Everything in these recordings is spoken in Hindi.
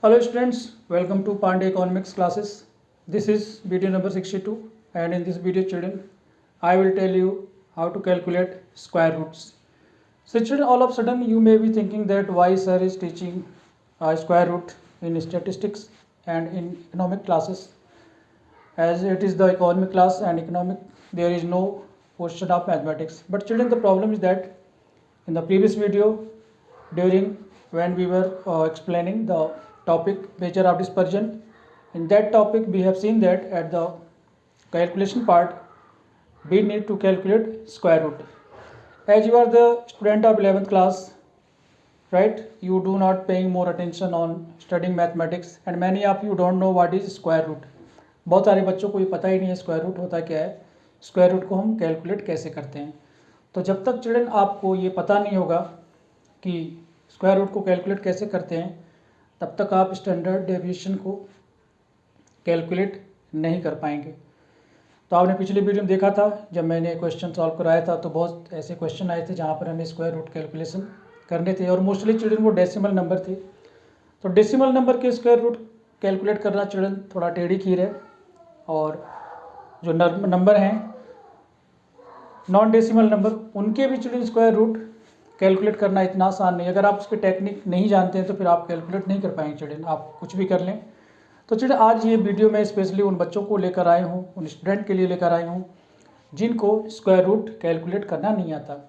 Hello students, welcome to Pandey Economics classes. This is video number 62 and in this video children, I will tell you how to calculate square roots. So children, all of a sudden you may be thinking that why sir is teaching square root in statistics and in economic classes, as it is the economic class and economic there is no portion of mathematics. But children, the problem is that in the previous video during when we were explaining the topic measure of dispersion, in that topic we have seen that at the calculation part we need to calculate square root. As you are the student of 11th class, right, you do not paying more attention on studying mathematics and many of you don't know what is square root. बहुत सारे बच्चों को ये पता ही नहीं है स्क्वायर रूट होता क्या है, स्क्वायर रूट को हम कैलकुलेट कैसे करते हैं. तो जब तक चिल्ड्रन आपको ये पता नहीं होगा कि स्क्वायर रूट को कैलकुलेट कैसे करते हैं, तब तक आप स्टैंडर्ड डेविएशन को कैलकुलेट नहीं कर पाएंगे. तो आपने पिछले वीडियो में देखा था जब मैंने क्वेश्चन सॉल्व कराया था, तो बहुत ऐसे क्वेश्चन आए थे जहाँ पर हमें स्क्वायर रूट कैलकुलेशन करने थे और मोस्टली चिल्ड्रन वो डेसिमल नंबर थे. तो डेसिमल नंबर के स्क्वायर रूट कैलकुलेट करना चिल्ड्रन थोड़ा टेढ़ी खीर है, और जो नंबर हैं नॉन डेसिमल नंबर उनके भी चिल्ड्रन स्क्वायर रूट कैलकुलेट करना इतना आसान नहीं. अगर आप उसकी टेक्निक नहीं जानते हैं तो फिर आप कैलकुलेट नहीं कर पाएंगे चिल्ड्रन, आप कुछ भी कर लें. तो चिल्ड्रन आज ये वीडियो मैं स्पेशली उन बच्चों को लेकर आए हूँ, उन स्टूडेंट के लिए लेकर आए हूँ जिनको स्क्वायर रूट कैलकुलेट करना नहीं आता.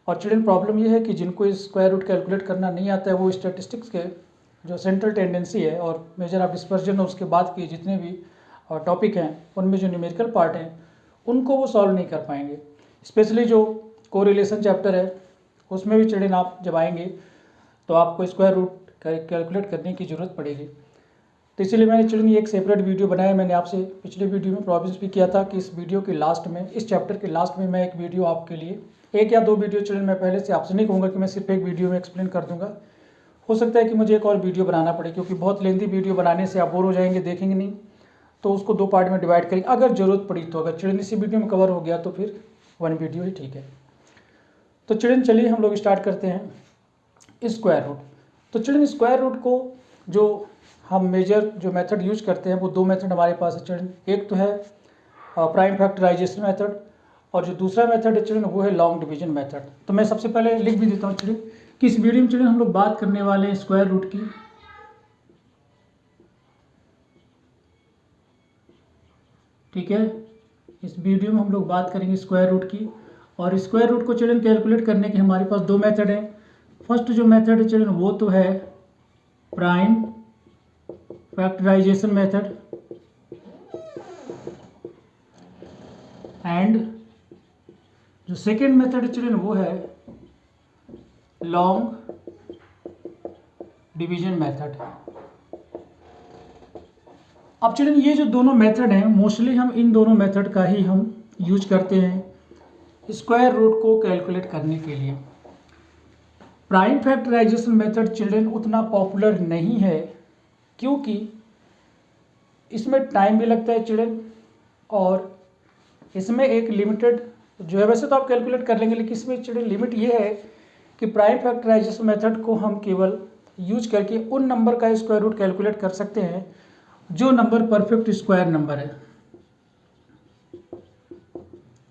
और चिल्ड्रन प्रॉब्लम ये है कि जिनको स्क्वायर रूट कैलकुलेट करना नहीं आता है वो स्टैटिस्टिक्स के जो सेंट्रल टेंडेंसी है और मेजर ऑफ डिस्पर्जन और उसके बाद के जितने भी टॉपिक हैं उनमें जो न्यूमेरिकल पार्ट हैं उनको वो सॉल्व नहीं कर पाएंगे. स्पेशली जो कोरिलेशन चैप्टर है उसमें भी चिल्ड्रन आप जब आएंगे तो आपको स्क्वायर रूट कैलकुलेट करने की ज़रूरत पड़ेगी. तो इसीलिए मैंने चिल्ड्रन ये एक सेपरेट वीडियो बनाया. मैंने आपसे पिछले वीडियो में प्रॉमिस भी किया था कि इस वीडियो के लास्ट में, इस चैप्टर के लास्ट में मैं एक वीडियो आपके लिए, एक या दो वीडियो चिल्ड्रन मैं पहले से आपसे नहीं कहूँगा कि मैं सिर्फ एक वीडियो में एक्सप्लेन कर दूँगा. हो सकता है कि मुझे एक और वीडियो बनाना पड़े क्योंकि बहुत लेंथी वीडियो बनाने से आप बोर हो जाएंगे, देखेंगे नहीं. तो उसको दो पार्ट में डिवाइड करेंगे अगर ज़रूरत पड़ी तो. अगर चिल्ड्रन इसी वीडियो में कवर हो गया तो फिर वन वीडियो ही ठीक है. तो चिल्ड्रन चलिए हम लोग स्टार्ट करते हैं स्क्वायर रूट. तो चिल्ड्रन स्क्वायर रूट को जो हम मेजर जो मेथड यूज करते हैं वो दो मेथड हमारे पास है चिल्ड्रन. एक तो है प्राइम फैक्टराइजेशन मेथड और जो दूसरा मेथड है चिल्ड्रन वो है लॉन्ग डिवीजन मेथड. तो मैं सबसे पहले लिख भी देता हूँ चिल्ड्रन कि इस वीडियो में चिल्ड्रन हम लोग बात करने वाले हैं स्क्वायर रूट की. ठीक है, इस वीडियो में हम लोग बात करेंगे स्क्वायर रूट की. और स्क्वायर रूट को चिल्ड्रन कैलकुलेट करने के हमारे पास दो मेथड हैं. फर्स्ट जो मेथड है चिल्ड्रन वो तो है प्राइम फैक्टराइजेशन मेथड एंड जो सेकेंड मेथड है चिल्ड्रन वो है लॉन्ग डिवीजन मेथड. अब चिल्ड्रन ये जो दोनों मेथड हैं मोस्टली हम इन दोनों मेथड का ही हम यूज करते हैं स्क्वायर रूट को कैलकुलेट करने के लिए. प्राइम फैक्टराइजेशन मेथड चिल्ड्रन उतना पॉपुलर नहीं है क्योंकि इसमें टाइम भी लगता है चिल्ड्रन और इसमें एक लिमिटेड जो है, वैसे तो आप कैलकुलेट कर लेंगे लेकिन इसमें चिल्ड्रन लिमिट ये है कि प्राइम फैक्टराइजेशन मेथड को हम केवल यूज करके उन नंबर का स्क्वायर रूट कैलकुलेट कर सकते हैं जो नंबर परफेक्ट स्क्वायर नंबर है.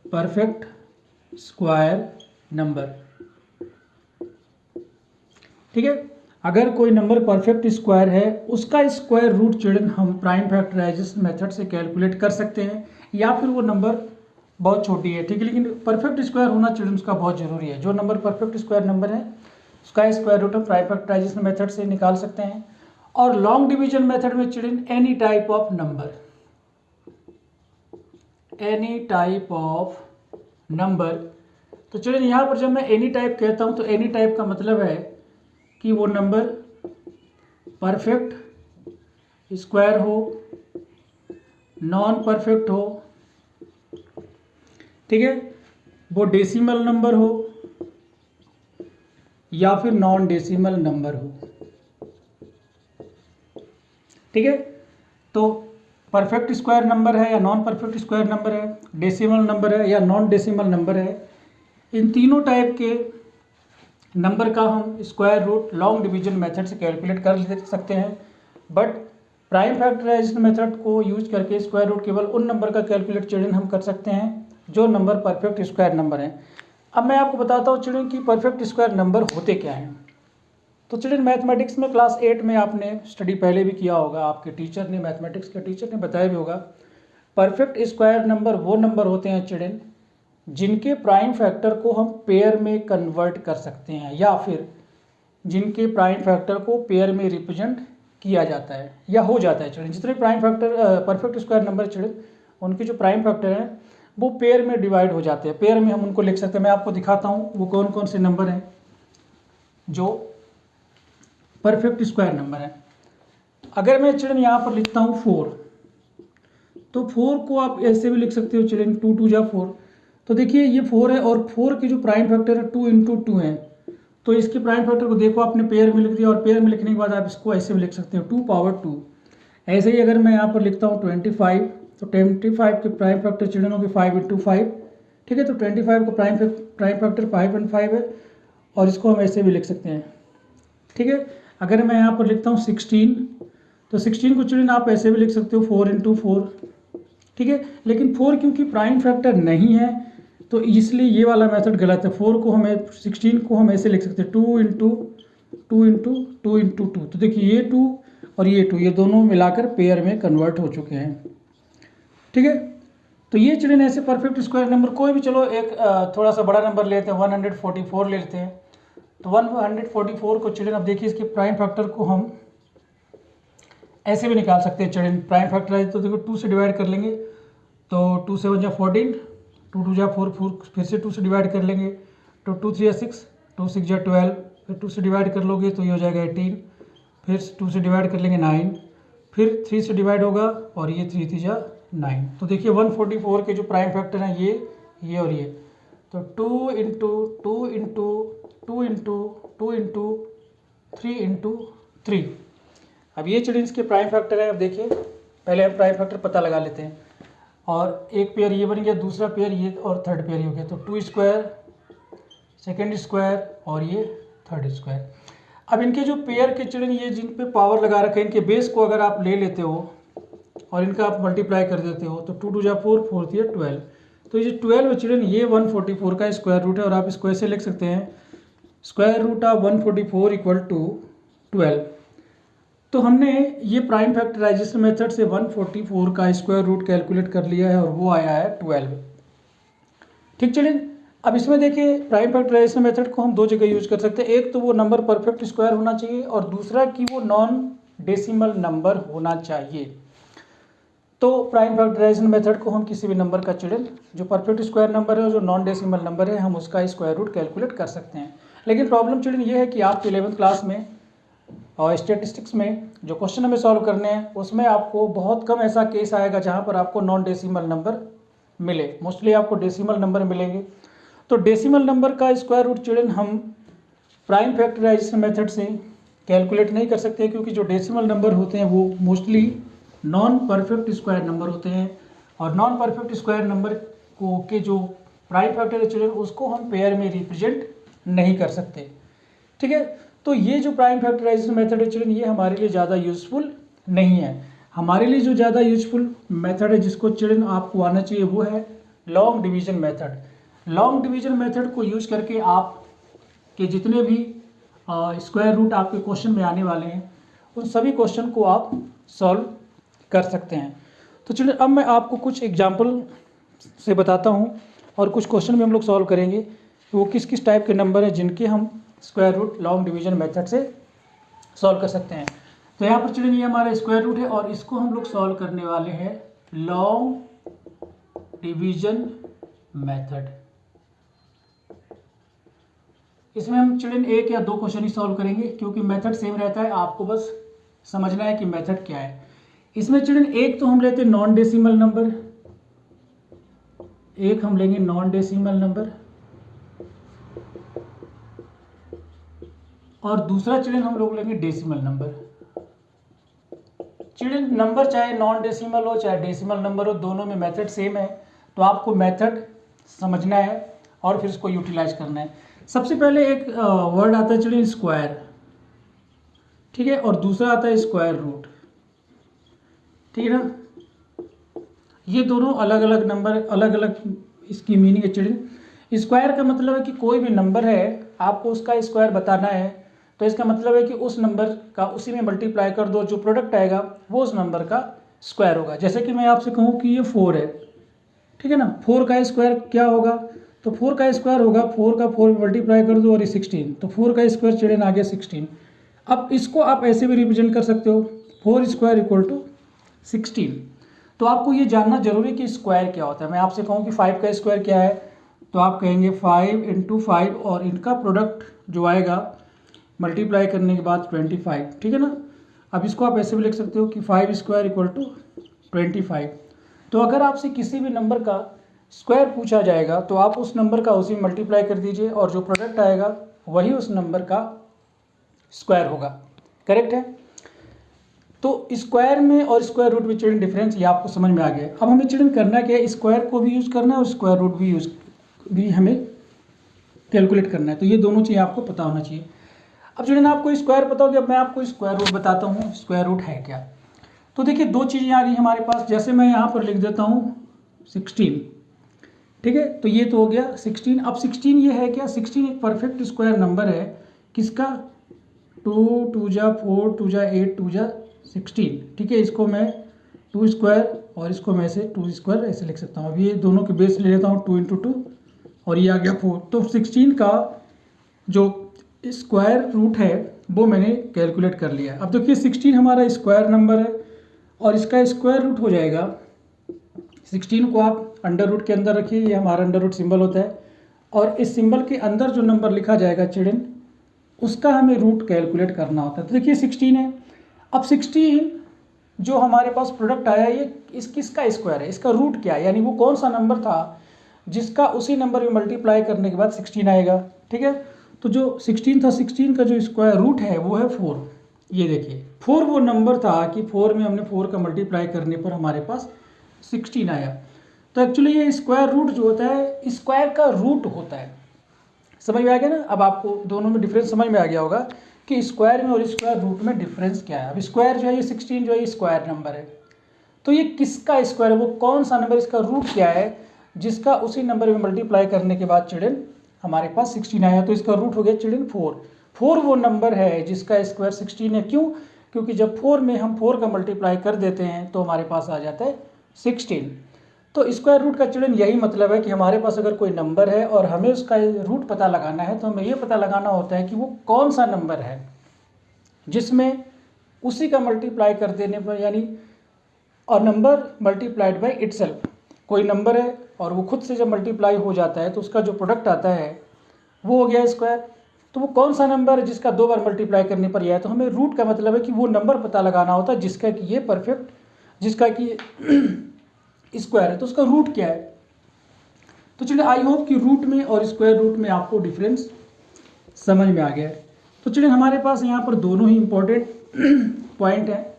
परफेक्ट स्क्वायर नंबर, ठीक है. अगर कोई नंबर परफेक्ट स्क्वायर है उसका स्क्वायर रूट चिल्ड्रन हम प्राइम फैक्टराइजेशन मेथड से कैलकुलेट कर सकते हैं या फिर वो नंबर बहुत छोटी है, ठीक है, लेकिन परफेक्ट स्क्वायर होना चिल्ड्रन उसका बहुत ज़रूरी है. जो नंबर परफेक्ट स्क्वायर नंबर है उसका स्क्वायर रूट हम प्राइम फैक्टराइजेशन मेथड से निकाल सकते हैं. और लॉन्ग डिवीजन मेथड में children any type of number, any type of number. तो चिल्ड्रन यहाँ पर जब मैं एनी टाइप कहता हूँ तो एनी टाइप का मतलब है कि वो नंबर परफेक्ट स्क्वायर हो, नॉन परफेक्ट हो, ठीक है, वो डेसिमल नंबर हो या फिर नॉन डेसिमल नंबर हो, ठीक है. तो परफेक्ट स्क्वायर नंबर है या नॉन परफेक्ट स्क्वायर नंबर है, डेसिमल नंबर है या नॉन डेसिमल नंबर है, इन तीनों टाइप के नंबर का हम square root long division method से कैलकुलेट कर सकते हैं. बट प्राइम फैक्टराइजेशन मेथड को यूज करके स्क्वायर रूट केवल उन नंबर का कैलकुलेट चिल्ड्रन हम कर सकते हैं जो नंबर परफेक्ट स्क्वायर नंबर हैं। अब मैं आपको बताता हूँ चिल्ड्रन कि परफेक्ट स्क्वायर नंबर होते क्या हैं। तो चिल्ड्रन मैथमेटिक्स में क्लास 8 में आपने स्टडी पहले भी किया होगा, आपके टीचर ने, मैथमेटिक्स के टीचर ने बताया भी होगा। परफेक्ट स्क्वायर नंबर वो नंबर होते हैं चिल्ड्रन जिनके प्राइम फैक्टर को हम पेयर में कन्वर्ट कर सकते हैं, या फिर जिनके प्राइम फैक्टर को पेयर में रिप्रेजेंट किया जाता है या हो जाता है। चिल्ड्रन जितने prime factor perfect square number children उनके जो प्राइम फैक्टर हैं वो पेयर में डिवाइड हो जाते हैं, पेयर में हम उनको लिख सकते हैं। मैं आपको दिखाता हूँ वो कौन कौन से नंबर हैं जो परफेक्ट स्क्वायर नंबर है। अगर मैं चिल्ड्रन यहाँ पर लिखता हूँ 4, तो 4 को आप ऐसे भी लिख सकते हो चिल्ड्रन 2 2 जा 4। तो देखिए ये 4 है और 4 की जो प्राइम फैक्टर है 2 × 2 है, तो इसके प्राइम फैक्टर को देखो आपने पेयर में लिख दिया, और पेयर में लिखने के बाद आप इसको ऐसे भी लिख सकते हो 2^2। ऐसे ही अगर मैं यहाँ पर लिखता हूँ 25, तो 25 के प्राइम फैक्टर चिल्ड्रन होगी 5 × 5, ठीक है। तो 25 को प्राइम फैक्टर 5 × 5 है, और इसको हम ऐसे भी लिख सकते हैं, ठीक है। अगर मैं यहाँ पर लिखता हूँ 16, तो 16 को चिल्ड्रन आप ऐसे भी लिख सकते हो 4 × 4, ठीक है। लेकिन 4 क्योंकि प्राइम फैक्टर नहीं है तो इसलिए ये वाला मेथड गलत है। 16 को हम ऐसे लिख सकते हैं 2 × 2 × 2 × 2। तो देखिए ये 2 और ये 2 ये दोनों मिलाकर पेयर में कन्वर्ट हो चुके हैं, ठीक है। तो ये चिल्ड्रन ऐसे परफेक्ट स्क्वायर नंबर कोई भी, चलो एक थोड़ा सा बड़ा नंबर लेते हैं 144 ले लेते हैं। तो 144 को चिल्ड्रन अब देखिए इसके प्राइम फैक्टर को हम ऐसे भी निकाल सकते हैं चिल्ड्रन। प्राइम फैक्टर है तो देखो 2 से डिवाइड कर लेंगे, तो 2 7 जा 14, 2 2 जा 4, फिर से 2 से डिवाइड कर लेंगे, तो 2 3 जा 6, 2 6 जा 12, फिर 2 से डिवाइड कर लोगे तो ये हो जाएगा 18, फिर 2 से डिवाइड कर लेंगे 9, फिर 3 से डिवाइड होगा और ये 3 3 जा 9। तो देखिए 144 के जो प्राइम फैक्टर हैं ये और ये, तो 2 × 2 × 2 × 2 × 3 × 3। अब ये चिल्ड्रन इसके प्राइम फैक्टर है। अब देखिए पहले हम प्राइम फैक्टर पता लगा लेते हैं, और एक पेयर ये बन गया, दूसरा पेयर ये, और थर्ड पेयर ये हो गया। तो 2 स्क्वायर, सेकेंड स्क्वायर और ये थर्ड स्क्वायर। अब इनके जो पेयर के चिल्ड्रन ये जिन पे पावर लगा रखे हैं, इनके बेस को अगर आप ले लेते हो और इनका आप मल्टीप्लाई कर देते हो, तो 2 2 जा 4, 4 3 जा 12। तो ये 12 चिल्ड्रन ये 144 का स्क्वायर रूट है, और आप इसको ऐसे लिख सकते हैं स्क्वायर रूट ऑफ 144 = 12। तो हमने ये प्राइम फैक्टराइजेशन मेथड से 144 का स्क्वायर रूट कैलकुलेट कर लिया है, और वो आया है 12, ठीक। चलिए अब इसमें देखिए प्राइम फैक्टराइजेशन मेथड को हम दो जगह यूज कर सकते हैं। एक तो वो नंबर परफेक्ट स्क्वायर होना चाहिए, और दूसरा कि वो नॉन डेसिमल नंबर होना चाहिए। तो प्राइम फैक्टराइजेशन मेथड को हम किसी भी नंबर का चिल्ड्रन जो परफेक्ट स्क्वायर नंबर है और जो नॉन डेसिमल नंबर है हम उसका स्क्वायर रूट कैलकुलेट कर सकते हैं। लेकिन प्रॉब्लम चिल्ड्रन ये है कि आपके 11th क्लास में और स्टैटिस्टिक्स में जो क्वेश्चन हमें सॉल्व करने हैं उसमें आपको बहुत कम ऐसा केस आएगा जहाँ पर आपको नॉन डेसिमल नंबर मिले। मोस्टली आपको डेसिमल नंबर मिलेंगे। तो डेसिमल नंबर का स्क्वायर रूट चिल्ड्रन हम प्राइम फैक्टराइजेशन मेथड से कैलकुलेट नहीं कर सकते, क्योंकि जो डेसिमल नंबर होते हैं वो mostly non perfect square number होते हैं, और नॉन परफेक्ट स्क्वायर नंबर को के जो प्राइम फैक्टर है चिल्ड्रन उसको हम पेयर में रिप्रेजेंट नहीं कर सकते, ठीक है। तो ये जो प्राइम फैक्टराइजेशन मेथड है चिल्ड्रन ये हमारे लिए ज़्यादा यूजफुल नहीं है। हमारे लिए जो ज़्यादा यूजफुल मेथड है जिसको चिल्ड्रन आपको आना चाहिए वो है long division method. Long division method को यूज करके आप के जितने भी स्क्वायर रूट आपके क्वेश्चन में आने वाले हैं उन सभी क्वेश्चन को आप सॉल्व कर सकते हैं। तो चिल्ड्रन अब मैं आपको कुछ एग्जाम्पल से बताता हूँ, और कुछ क्वेश्चन भी हम लोग सॉल्व करेंगे कि वो किस किस टाइप के नंबर हैं जिनके हम square root long division method से सॉल्व कर सकते हैं। तो यहाँ पर चिल्ड्रन ये हमारा स्क्वायर रूट है, और इसको हम लोग सॉल्व करने वाले हैं लॉन्ग डिवीजन मेथड। इसमें हम चिल्ड्रन एक या दो क्वेश्चन ही सॉल्व करेंगे, क्योंकि मेथड सेम रहता है, आपको बस समझना है कि मेथड क्या है। इसमें चिल्ड्रन एक तो हम लेते हैं नॉन डेसिमल नंबर, एक हम लेंगे नॉन डेसिमल नंबर, और दूसरा चिल्ड्रन हम लोग लेंगे डेसिमल नंबर। चिल्ड्रन नंबर चाहे नॉन डेसिमल हो चाहे डेसिमल नंबर हो, दोनों में मेथड सेम है, तो आपको मेथड समझना है और फिर इसको यूटिलाइज करना है। सबसे पहले एक वर्ड आता है चिल्ड्रन स्क्वायर, ठीक है, और दूसरा आता है स्क्वायर रूट। ठीक है ना। ये दोनों अलग अलग नंबर, अलग अलग इसकी मीनिंग है चिल्ड्रन। स्क्वायर का मतलब है कि कोई भी नंबर है आपको उसका स्क्वायर बताना है, तो इसका मतलब है कि उस नंबर का उसी में मल्टीप्लाई कर दो, जो प्रोडक्ट आएगा वो उस नंबर का स्क्वायर होगा। जैसे कि मैं आपसे कहूँ कि ये 4 है, ठीक है ना, 4 का स्क्वायर क्या होगा, तो 4 का स्क्वायर होगा 4 का 4 मल्टीप्लाई कर दो और ये 16, तो 4 का स्क्वायर चिल्ड्रन आ गया 16। अब इसको आप ऐसे भी रिप्रेजेंट कर सकते हो 4 स्क्वायर इक्वल टू 16। तो आपको ये जानना जरूरी है कि स्क्वायर क्या होता है। मैं आपसे कहूँ कि 5 का स्क्वायर क्या है, तो आप कहेंगे 5 × 5 और इनका प्रोडक्ट जो आएगा मल्टीप्लाई करने के बाद 25, ठीक है ना। अब इसको आप ऐसे भी लिख सकते हो कि 5 स्क्वायर इक्वल टू 25। तो अगर आपसे किसी भी नंबर का स्क्वायर पूछा जाएगा तो आप उस नंबर का उसी में मल्टीप्लाई कर दीजिए और जो प्रोडक्ट आएगा वही उस नंबर का स्क्वायर होगा। करेक्ट है। तो स्क्वायर में और स्क्वायर रूट में चिल्ड्रन डिफरेंस ये आपको समझ में आ गया। अब हमें चिल्ड्रन करना क्या है, स्क्वायर को भी यूज़ करना है और स्क्वायर रूट भी हमें कैलकुलेट करना है। तो ये दोनों चीज़ें आपको पता होना चाहिए। अब चिल्ड्रन आपको स्क्वायर पता होगा, अब मैं आपको स्क्वायर रूट बताता हूँ स्क्वायर रूट है क्या। तो देखिए दो चीज़ें आ गई हमारे पास, जैसे मैं यहाँ पर लिख देता हूँ 16, ठीक है, तो ये तो हो गया 16। अब 16 ये है क्या, 16 एक परफेक्ट स्क्वायर नंबर है, किसका, 2 2 जा 4 2 जा 8 2 जा 16, ठीक है। इसको मैं 2 स्क्वायर और इसको मैं ऐसे 2 स्क्वायर ऐसे लिख सकता हूँ। अब ये दोनों के बेस ले लेता हूँ 2 × 2 और ये आ गया 4। तो 16 का जो स्क्वायर रूट है वो मैंने कैलकुलेट कर लिया। अब देखिए 16 हमारा स्क्वायर नंबर है और इसका स्क्वायर रूट हो जाएगा, 16 को आप अंडर रूट के अंदर रखिए, ये हमारा अंडर रूट सिंबल होता है, और इस सिंबल के अंदर जो नंबर लिखा जाएगा चिल्ड्रन उसका हमें रूट कैलकुलेट करना होता है। तो देखिए 16 है। अब 16 जो हमारे पास प्रोडक्ट आया ये किसका स्क्वायर है, इसका रूट क्या है, यानी वो कौन सा नंबर था जिसका उसी नंबर में मल्टीप्लाई करने के बाद 16 आएगा, ठीक है। तो जो 16 था, 16 का जो स्क्वायर रूट है वो है 4। ये देखिए 4 वो नंबर था कि 4 में हमने 4 का मल्टीप्लाई करने पर हमारे पास 16 आया। तो एक्चुअली ये स्क्वायर रूट जो होता है स्क्वायर का रूट होता है। समझ में आ गया ना। अब आपको दोनों में डिफरेंस समझ में आ गया होगा कि स्क्वायर में और स्क्वायर रूट में डिफरेंस क्या है। अब स्क्वायर जो है ये 16 जो है ये स्क्वायर नंबर है, तो ये किसका स्क्वायर है, वो कौन सा नंबर, इसका रूट क्या है जिसका उसी नंबर में मल्टीप्लाई करने के बाद चिल्ड्रन हमारे पास 16 आया। तो इसका रूट हो गया चिल्ड्रन 4। 4 वो नंबर है जिसका स्क्वायर 16 है। क्यों, क्योंकि जब 4 में हम 4 का मल्टीप्लाई कर देते हैं तो हमारे पास आ जाता है 16। तो स्क्वायर रूट का चिल्ड्रन यही मतलब है कि हमारे पास अगर कोई नंबर है और हमें उसका रूट पता लगाना है तो हमें ये पता लगाना होता है कि वो कौन सा नंबर है जिसमें उसी का मल्टीप्लाई कर देने पर, यानी और नंबर मल्टीप्लाइड बाई इटसेल्फ, कोई नंबर है और वो खुद से जब मल्टीप्लाई हो जाता है तो उसका जो प्रोडक्ट आता है वो हो गया स्क्वायर। तो वो कौन सा नंबर है जिसका 2 बार मल्टीप्लाई करने पर यह है, तो हमें रूट का मतलब है कि वो नंबर पता लगाना होता है जिसका कि ये परफेक्ट, जिसका कि स्क्वायर है, तो उसका रूट क्या है। तो चलिए आई होप कि रूट में और स्क्वायर रूट में आपको डिफरेंस समझ में आ गया है। तो चलिए हमारे पास यहाँ पर दोनों ही इंपॉर्टेंट पॉइंट है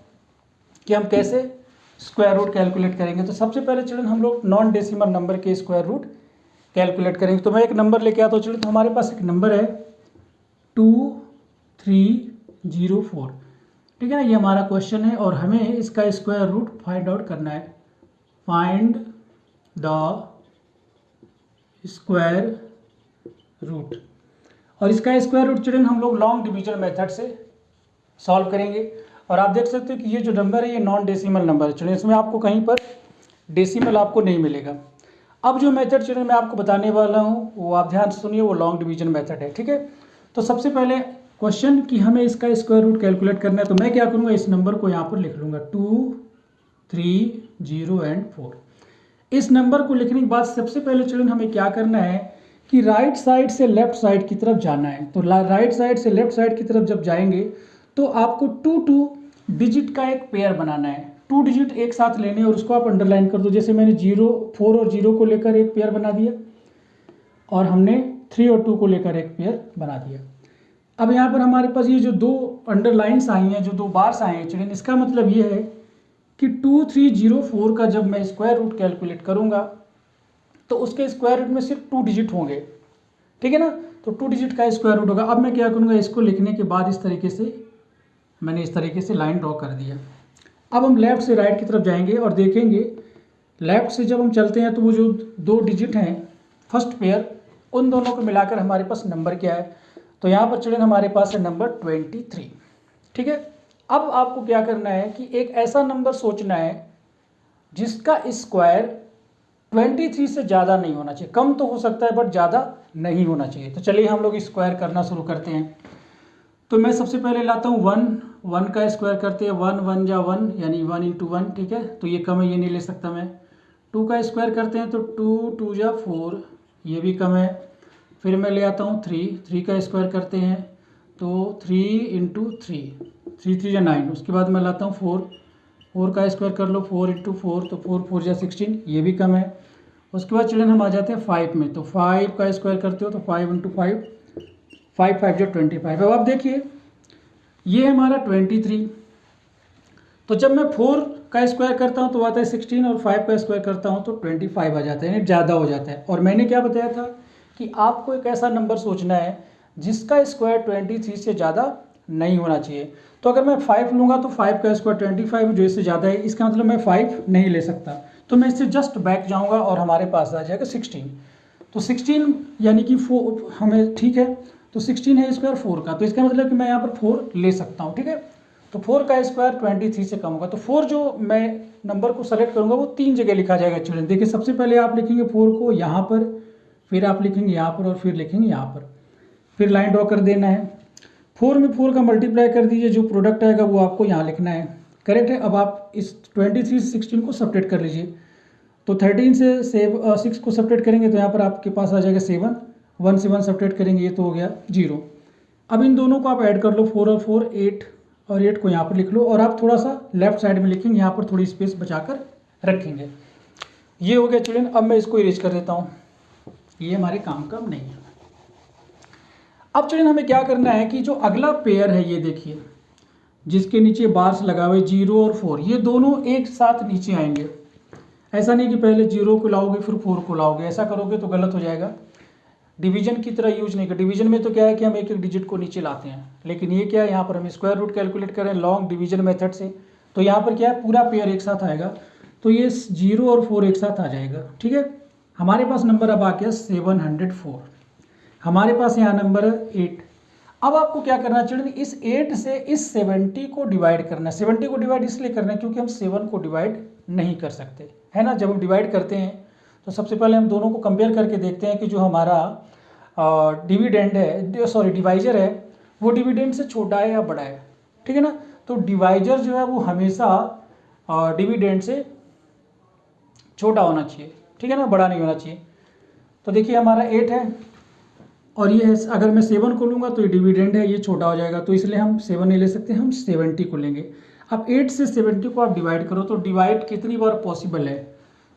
कि हम कैसे स्क्वायर रूट कैलकुलेट करेंगे। तो सबसे पहले चिल्ड्रन हम लोग नॉन डेसिमल नंबर के स्क्वायर रूट कैलकुलेट करेंगे। तो मैं एक नंबर लेके आता हूँ चिल्ड्रन। तो हमारे पास एक नंबर है 2304, ठीक है ना, ये हमारा क्वेश्चन है और हमें इसका स्क्वायर रूट फाइंड आउट करना है। फाइंड द स्क्वायर रूट, और इसका स्क्वायर रूट चिल्ड्रन हम लोग लॉन्ग डिवीजन मेथड से सॉल्व करेंगे। और आप देख सकते हो कि ये जो नंबर है ये नॉन डेसिमल नंबर है चिल्ड्रन, इसमें आपको कहीं पर डेसिमल आपको नहीं मिलेगा। अब जो मेथड चिल्ड्रन मैं आपको बताने वाला हूँ वो आप ध्यान से सुनिए, वो लॉन्ग डिवीजन मेथड है, ठीक है। तो सबसे पहले क्वेश्चन कि हमें इसका स्क्वायर रूट कैलकुलेट करना है, तो मैं क्या करूँगा, इस नंबर को यहाँ पर लिख लूँगा 2 3 0 और 4। इस नंबर को लिखने के बाद सबसे पहले चिल्ड्रन हमें क्या करना है कि राइट साइड से लेफ्ट साइड की तरफ जाना है। तो राइट साइड से लेफ्ट साइड की तरफ जब जाएंगे तो आपको 2 डिजिट का एक पेयर बनाना है। 2 डिजिट एक साथ लेने और उसको आप अंडरलाइन कर दो। जैसे मैंने 4 और 0 को लेकर एक पेयर बना दिया और हमने 3 और 2 को लेकर एक पेयर बना दिया। अब यहाँ पर हमारे पास ये जो 2 अंडरलाइंस आई हैं, जो 2 बार्स आए हैं चिल्ड्रन, इसका मतलब ये है कि 2304 का जब मैं स्क्वायर रूट कैलकुलेट करूँगा तो उसके स्क्वायर रूट में सिर्फ 2 डिजिट होंगे, ठीक है ना। तो 2 डिजिट का स्क्वायर रूट होगा। अब मैं क्या करूँगा, इसको लिखने के बाद इस तरीके से मैंने इस तरीके से लाइन ड्रॉ कर दिया। अब हम लेफ़्ट से राइट की तरफ जाएंगे और देखेंगे लेफ़्ट से जब हम चलते हैं तो वो जो दो डिजिट हैं फर्स्ट पेयर, उन दोनों को मिलाकर हमारे पास नंबर क्या है। तो यहाँ पर चिल्ड्रन हमारे पास है नंबर 23। ठीक है, अब आपको क्या करना है कि एक ऐसा नंबर सोचना है जिसका स्क्वायर 23 से ज़्यादा नहीं होना चाहिए। कम तो हो सकता है बट ज़्यादा नहीं होना चाहिए। तो चलिए हम लोग स्क्वायर करना शुरू करते हैं। तो मैं सबसे पहले लाता हूँ 1 का स्क्वायर करते हैं। 1 1 जा 1 यानी 1 इंटू 1। ठीक है, तो ये कम है, ये नहीं ले सकता मैं। 2 का स्क्वायर करते हैं तो 2 2 जा 4, ये भी कम है। फिर मैं ले आता हूँ 3 का स्क्वायर करते हैं तो 3 इंटू 3 3 3 जा 9। उसके बाद मैं लाता हूँ 4 का स्क्वायर कर लो 4 इंटू 4 तो 4 4 जा 16, ये भी कम है। उसके बाद चिल्ड्रन हम आ जाते हैं 5 में। तो 5 का स्क्वायर करते हो तो 5 इंटू 5 5 5 जो 25। अब आप देखिए ये हमारा 23। तो जब मैं 4 का स्क्वायर करता हूँ तो आता है 16 और 5 का स्क्वायर करता हूँ तो 25 आ जाता है, यानी ज़्यादा हो जाता है। और मैंने क्या बताया था कि आपको एक ऐसा नंबर सोचना है जिसका स्क्वायर 23 से ज़्यादा नहीं होना चाहिए। तो अगर मैं 5 लूँगा तो 5 का स्क्वायर 25 जो इससे ज़्यादा है, इसका मतलब मैं 5 नहीं ले सकता। तो मैं इससे जस्ट बैक जाऊँगा और हमारे पास आ जाएगा 16। तो 16 यानी कि 4 हमें ठीक है, तो 16 है स्क्वायर 4 का, तो इसका मतलब कि मैं यहाँ पर 4 ले सकता हूँ। ठीक है, तो 4 का स्क्वायर 23 से कम होगा। तो 4 जो मैं नंबर को सेलेक्ट करूँगा वो 3 जगह लिखा जाएगा चिल्ड्रन। देखिए सबसे पहले आप लिखेंगे 4 को यहाँ पर, फिर आप लिखेंगे यहाँ पर और फिर लिखेंगे यहाँ पर, फिर लाइन ड्रॉ कर देना है। 4 में 4 का मल्टीप्लाई कर दीजिए, जो प्रोडक्ट आएगा वो आपको यहाँ लिखना है। करेक्ट है। अब आप इस 23 से 16 को सब्ट्रैक्ट कर लीजिए। तो 13 से 6 को सब्ट्रैक्ट करेंगे तो यहाँ पर आपके पास आ जाएगा 7। 1 से 1 सब्ट्रैक्ट करेंगे ये तो हो गया 0। अब इन दोनों को आप ऐड कर लो 4 और 4 8 और 8 को यहाँ पर लिख लो और आप थोड़ा सा लेफ्ट साइड में लिखेंगे, यहाँ पर थोड़ी स्पेस बचाकर रखेंगे। ये हो गया चिल्ड्रन। अब मैं इसको इरेज कर देता हूँ, ये हमारे काम का नहीं है। अब चिल्ड्रन हमें क्या करना है कि जो अगला पेयर है ये देखिए जिसके नीचे बार्स लगा हुए 0 और 4, ये दोनों एक साथ नीचे आएंगे। ऐसा नहीं कि पहले 0 को लाओगे फिर 4 को लाओगे, ऐसा करोगे तो गलत हो जाएगा। डिवीजन की तरह यूज नहीं कर। डिवीजन में तो क्या है कि हम एक एक डिजिट को नीचे लाते हैं, लेकिन ये क्या है यहाँ पर हम स्क्वायर रूट कैलकुलेट करें लॉन्ग डिवीजन मेथड से। तो यहाँ पर क्या है पूरा पेयर एक साथ आएगा, तो ये 0 और 4 एक साथ आ जाएगा। ठीक है, हमारे पास नंबर अब आ गया 704। हमारे पास यहाँ नंबर है 8। अब आपको क्या करना है चिल्ड्रन, इस 8 से इस 70 को डिवाइड करना है। 70 को डिवाइड इसलिए करना है क्योंकि हम 7 को डिवाइड नहीं कर सकते, है ना। जब हम डिवाइड करते हैं तो सबसे पहले हम दोनों को कंपेयर करके देखते हैं कि जो हमारा डिविडेंड है, सॉरी डिवाइजर है, वो डिविडेंड से छोटा है या बड़ा है। ठीक है ना, तो डिवाइजर जो है वो हमेशा डिविडेंड से छोटा होना चाहिए। ठीक है ना, बड़ा नहीं होना चाहिए। तो देखिए हमारा 8 है और ये है, अगर मैं 7 को लूँगा तो ये डिविडेंड है, ये छोटा हो जाएगा, तो इसलिए हम 7 नहीं ले सकते, हम 70 को लेंगे। अब 8 से 70 को आप डिवाइड करो तो डिवाइड कितनी बार पॉसिबल है,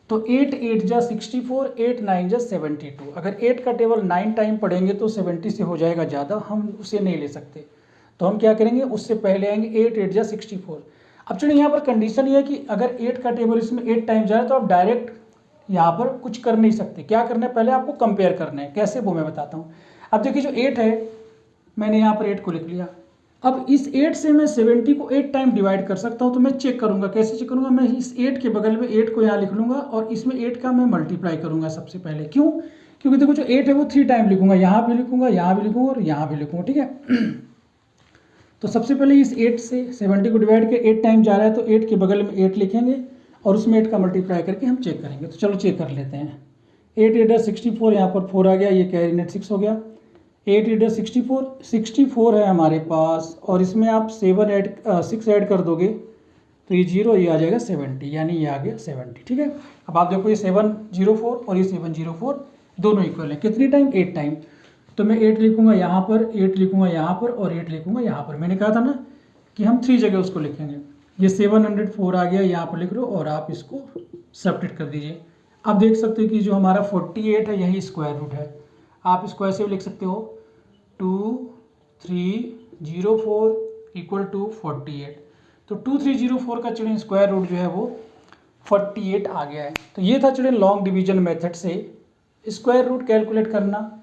तो 8 8 जा 64, 8 9 जा 72। अगर 8 का टेबल 9 टाइम पढ़ेंगे तो 70 से हो जाएगा ज़्यादा, हम उसे नहीं ले सकते। तो हम क्या करेंगे, उससे पहले आएंगे 8 8 जा 64। अब चलिए यहाँ पर कंडीशन ये है कि अगर 8 का टेबल इसमें 8 टाइम जा रहा है तो आप डायरेक्ट यहाँ पर कुछ कर नहीं सकते। क्या करना है, पहले आपको कंपेयर करना है। कैसे वो मैं बताता हूँ। अब देखिए जो 8 है, मैंने यहाँ पर 8 को लिख लिया। अब इस 8 से मैं 70 को 8 टाइम डिवाइड कर सकता हूँ। तो मैं चेक करूँगा, कैसे चेक करूँगा, मैं इस 8 के बगल में 8 को यहाँ लिख लूँगा और इसमें 8 का मैं मल्टीप्लाई करूँगा सबसे पहले। क्यों, क्योंकि देखो जो 8 है वो 3 टाइम लिखूँगा, यहाँ भी लिखूँगा, यहाँ भी लिखूँगा और यहाँ भी लिखूँगा। ठीक है, तो सबसे पहले इस 8 से 70 को डिवाइड कर 8 टाइम जा रहा है तो 8 के बगल में 8 लिखेंगे और उसमें 8 का मल्टीप्लाई करके हम चेक करेंगे। तो चलो चेक कर लेते हैं। 8 8 64, यहाँ पर 4 आ गया, ये कैरी नेट 6 हो गया। 8 8 64 64 है हमारे पास और इसमें आप 6 ऐड कर दोगे तो ये 0, ये आ जाएगा 70, यानी ये आ गया 70। ठीक है, अब आप देखो ये 704 और ये 704 दोनों इक्वल है। कितनी टाइम, 8 टाइम। तो मैं 8 लिखूंगा यहाँ पर, 8 लिखूंगा यहाँ पर और 8 लिखूंगा यहाँ पर। मैंने कहा था ना कि हम 3 जगह उसको लिखेंगे। ये 704 आ गया, यहाँ पर लिख लो और आप इसको सब्ट्रैक्ट कर दीजिए। आप देख सकते हो कि जो हमारा 48 है यही स्क्वायर रूट है। आप इसको ऐसे भी लिख सकते हो 2304 इक्वल टू 48। तो 2304 का चिल्ड्रन स्क्वायर रूट जो है वो 48 आ गया है। तो ये था चिल्ड्रन लॉन्ग डिवीजन मेथड से स्क्वायर रूट कैलकुलेट करना,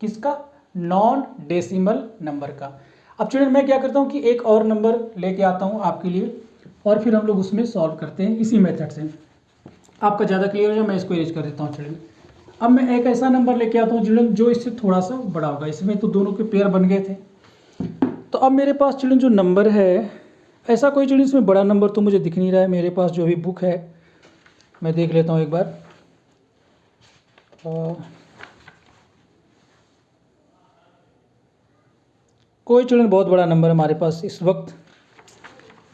किसका, नॉन डेसिमल नंबर का। अब चिल्ड्रन मैं क्या करता हूँ कि एक और नंबर लेके आता हूँ आपके लिए, और फिर हम लोग उसमें सॉल्व करते हैं इसी मेथड से। आपका ज़्यादा क्लियर हो जाए, मैं इसको इरेज कर देता हूँ चिल्ड्रन। अब मैं एक ऐसा नंबर लेके आता हूँ चिल्ड्रन जो इससे थोड़ा सा बड़ा होगा। इसमें तो दोनों के पेयर बन गए थे। तो अब मेरे पास चिल्ड्रन जो नंबर है, ऐसा कोई चिल्ड्रन इसमें बड़ा नंबर तो मुझे दिख नहीं रहा है। मेरे पास जो भी बुक है मैं देख लेता हूँ एक बार। कोई चिल्ड्रन बहुत बड़ा नंबर हमारे पास इस वक्त